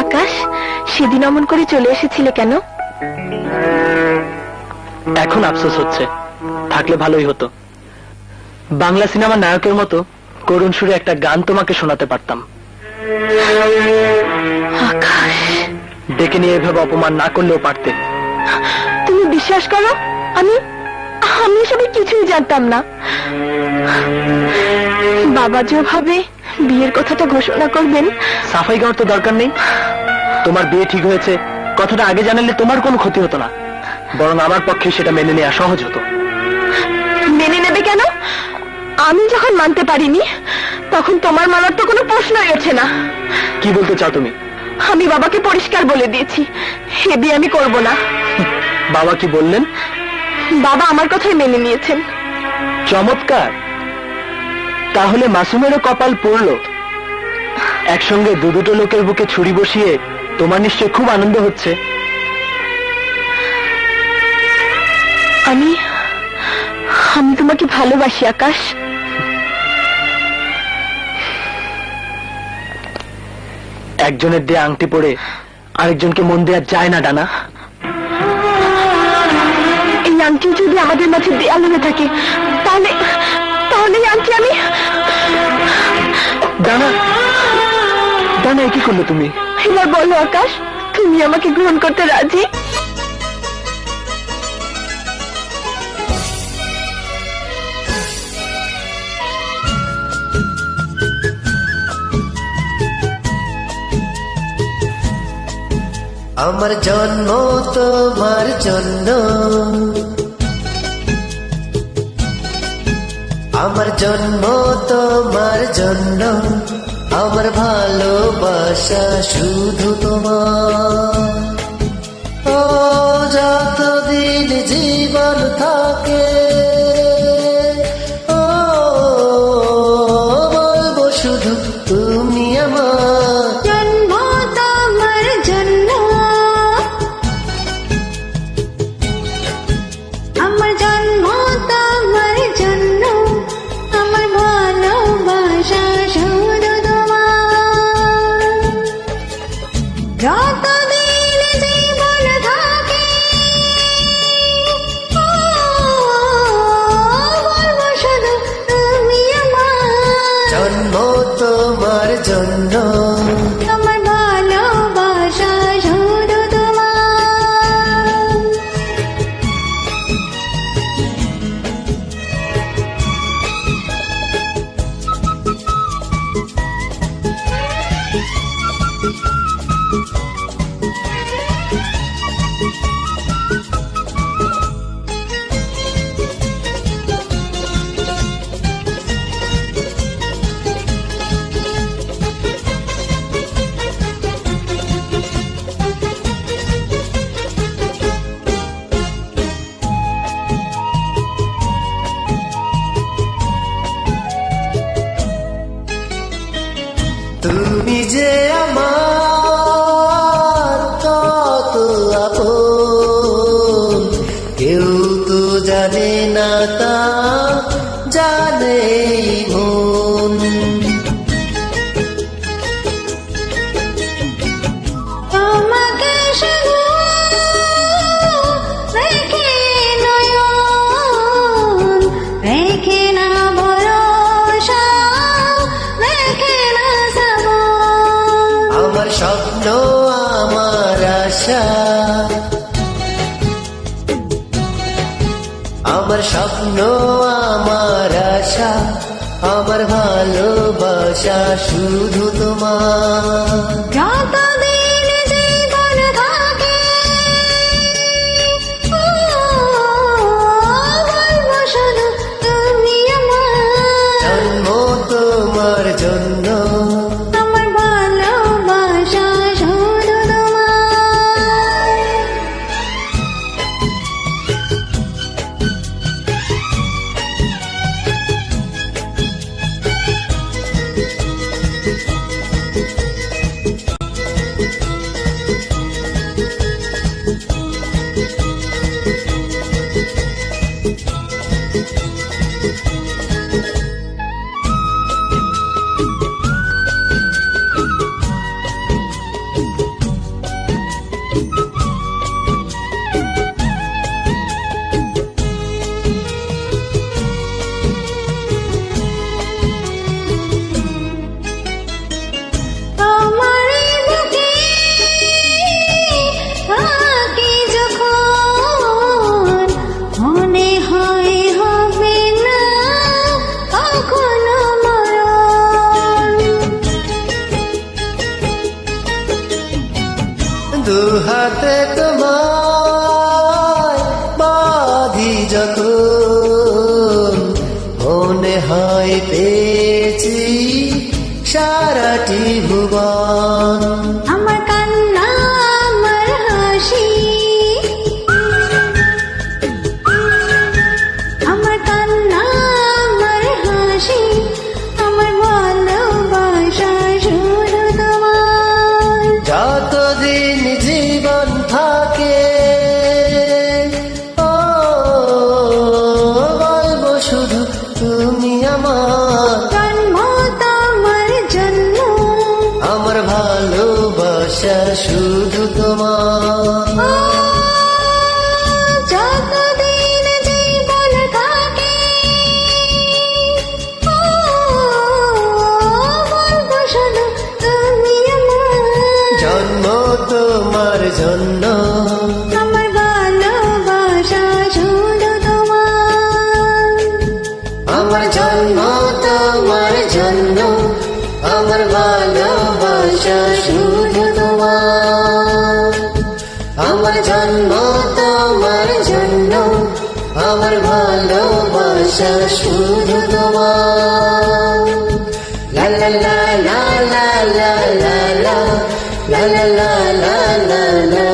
আকাশ, সেদিন অমন করে চলে এসেছিলে কেন? এখন আফসোস হচ্ছে, থাকলে ভালোই হতো। বাংলা সিনেমার নায়কের মতো করুণ সুরে একটা গান তোমাকে শোনাতে পারতাম। আকাশ, ডেকে নিয়ে এভাবে অপমান না করলেও পারতে। তুমি বিশ্বাস করো, আমি আমি এসবের কিছুই জানতাম না। বাবা যেভাবে বিয়ের কথাটা ঘোষণা করবেন। সাফাই গাওয়ার তো দরকার নেই। তোমার বিয়ে ঠিক হয়েছে কথাটা আগে জানালে তোমার কোনো ক্ষতি হতো না, বরং আমার পক্ষে সেটা মেনে নেওয়া সহজ হতো। মেনে নেবে কেন? আমি যখন মানতে পারিনি তখন তোমার মানার তো কোনো প্রশ্নই ওঠে না। কি বলতে চাও তুমি? আমি বাবাকে পরিষ্কার বলে দিয়েছি, এ বিয়ে আমি করব না। বাবা কি বললেন? বাবা আমার কথাই মেনে নিয়েছেন। চমৎকার, তাহলে মাসুমেরও কপাল পড়লো। একসঙ্গে দুটো লোকের বুকে ছুরি বসিয়ে তোমার নিশ্চয় খুব আনন্দ হচ্ছে। আমি আমি তোমাকে ভালোবাসি আকাশ। একজনের দিয়ে আংটি পড়ে আরেকজনকে মন দেওয়া যায় না ডানা। এই আংটি যদি আমাদের মাঝে দেয়াল হয়ে থাকে তাহলে তাহলে এই আংটি আমি। ডানা, ডানা, কি করলে তুমি? এবার বলো আকাশ, তুমি আমাকে গ্রহণ করতে রাজি? আমার জন্ম তোমার জন্য, আমার জন্ম তোমার জন্য, আমার ভালোবাসা শুধু তোমার। ও যতদিন জীবন থাকে, ও বলবো শুধু তুমি আমার। জন্ম তোমার জন্য, আমার জন্ম তোমার জন্য, আমার ভালোবাসা শুধু তোমার। যতদিন জীবন থাকে, ও বলবো শুধু তুমি আমার। জন্ম তোমার জন্য, আমার ভালোবাসা শুধু তোমার। তুমি যে আমার কত আপন, কেউ তো জানে না তা জানে মন। তোমাকে শুধু রেখে নয়ন, রেখে না ভরসা, রেখে না শ্রাবণ। আমার স্বপ্ন আমার আশা, আমার স্বপ্ন আমার আশা, আমার ভালোবাসা শুধু তোমার। যতদিন জীবন থাকে, ও বলবো শুধু তুমি আমার। জন্ম তোমার জন্য, আমার ভালোবাসা শুধু তোমার। হাতে তোমায় বাঁধি যখন মনে হয় পেয়েছি সারাটি ভুবন। আমার কান্না আমার হাসি, আমার কান্না আমার হাসি, আমার ভালোবাসা শুধু তোমার। যতদিন জীবন থাকে ও বলবো শুধু তুমি আমার। জন্ম তোমার জন্য, আমার ভালোবাসা শুধু তোমার। ও, যতদিন জীবন থাকে, ও, বলবো শুধু তুমি আমার। জন্ম তোমার জন্য, আমার ভালোবাসা শুধু তোমার। আমার জন্ম তোমার জন্য, আমার ভালোবাসা শুধু তোমার। আমার জন্ম তোমার জন্য, আমার ভালোবাসা শুধু তোমার। লা লা লা লা লা লা লা লা লা লা লা লা লা লা